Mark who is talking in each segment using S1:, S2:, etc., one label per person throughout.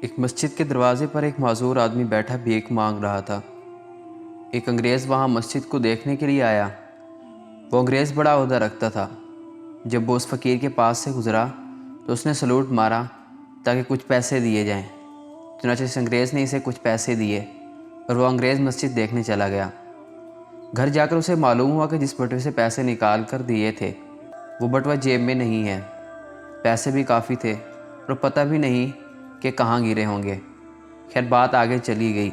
S1: ایک مسجد کے دروازے پر ایک معذور آدمی بیٹھا بھیک مانگ رہا تھا۔ ایک انگریز وہاں مسجد کو دیکھنے کے لیے آیا۔ وہ انگریز بڑا عہدہ رکھتا تھا۔ جب وہ اس فقیر کے پاس سے گزرا تو اس نے سلوٹ مارا تاکہ کچھ پیسے دیے جائیں۔ چنانچہ اس انگریز نے اسے کچھ پیسے دیے اور وہ انگریز مسجد دیکھنے چلا گیا۔ گھر جا کر اسے معلوم ہوا کہ جس بٹوے سے پیسے نکال کر دیے تھے وہ بٹوا جیب میں نہیں ہے۔ پیسے بھی کافی تھے اور پتہ بھی نہیں کہ کہاں گرے ہوں گے۔ خیر بات آگے چلی گئی۔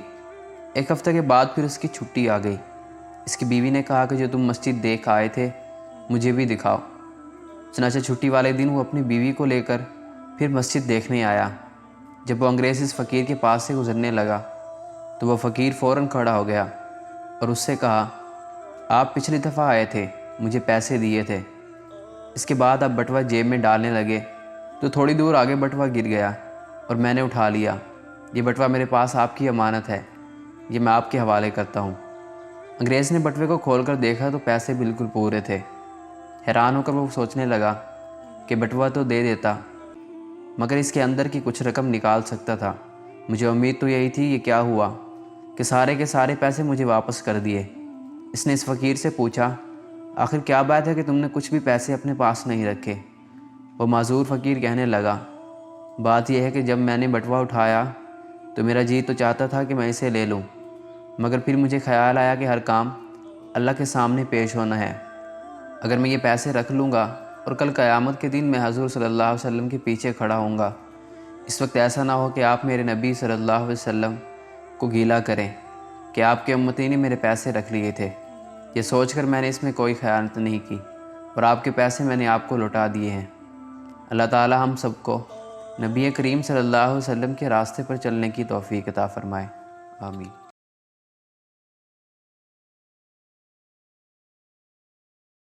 S1: ایک ہفتہ کے بعد پھر اس کی چھٹی آ گئی۔ اس کی بیوی نے کہا کہ جو تم مسجد دیکھ آئے تھے مجھے بھی دکھاؤ۔ چنانچہ چھٹی والے دن وہ اپنی بیوی کو لے کر پھر مسجد دیکھنے آیا۔ جب وہ انگریز اس فقیر کے پاس سے گزرنے لگا تو وہ فقیر فوراً کھڑا ہو گیا اور اس سے کہا، آپ پچھلی دفعہ آئے تھے، مجھے پیسے دیے تھے۔ اس کے بعد آپ بٹوا جیب میں ڈالنے لگے تو تھوڑی دور آگے بٹوا گر گیا اور میں نے اٹھا لیا۔ یہ بٹوا میرے پاس آپ کی امانت ہے، یہ میں آپ کے حوالے کرتا ہوں۔ انگریز نے بٹوے کو کھول کر دیکھا تو پیسے بالکل پورے تھے۔ حیران ہو کر وہ سوچنے لگا کہ بٹوا تو دے دیتا مگر اس کے اندر کی کچھ رقم نکال سکتا تھا۔ مجھے امید تو یہی تھی، یہ کیا ہوا کہ سارے کے سارے پیسے مجھے واپس کر دیے۔ اس نے اس فقیر سے پوچھا، آخر کیا بات ہے کہ تم نے کچھ بھی پیسے اپنے پاس نہیں رکھے؟ وہ معذور فقیر کہنے لگا، بات یہ ہے کہ جب میں نے بٹوا اٹھایا تو میرا جی تو چاہتا تھا کہ میں اسے لے لوں، مگر پھر مجھے خیال آیا کہ ہر کام اللہ کے سامنے پیش ہونا ہے۔ اگر میں یہ پیسے رکھ لوں گا اور کل قیامت کے دن میں حضور صلی اللہ علیہ وسلم کے پیچھے کھڑا ہوں گا، اس وقت ایسا نہ ہو کہ آپ میرے نبی صلی اللہ علیہ وسلم کو گیلا کریں کہ آپ کے امتی نے میرے پیسے رکھ لیے تھے۔ یہ سوچ کر میں نے اس میں کوئی خیانت نہیں کی اور آپ کے پیسے میں نے آپ کو لوٹا دیے ہیں۔ اللہ تعالی ہم سب کو نبی کریم صلی اللہ علیہ وسلم کے راستے پر چلنے کی توفیق عطا فرمائے، آمین۔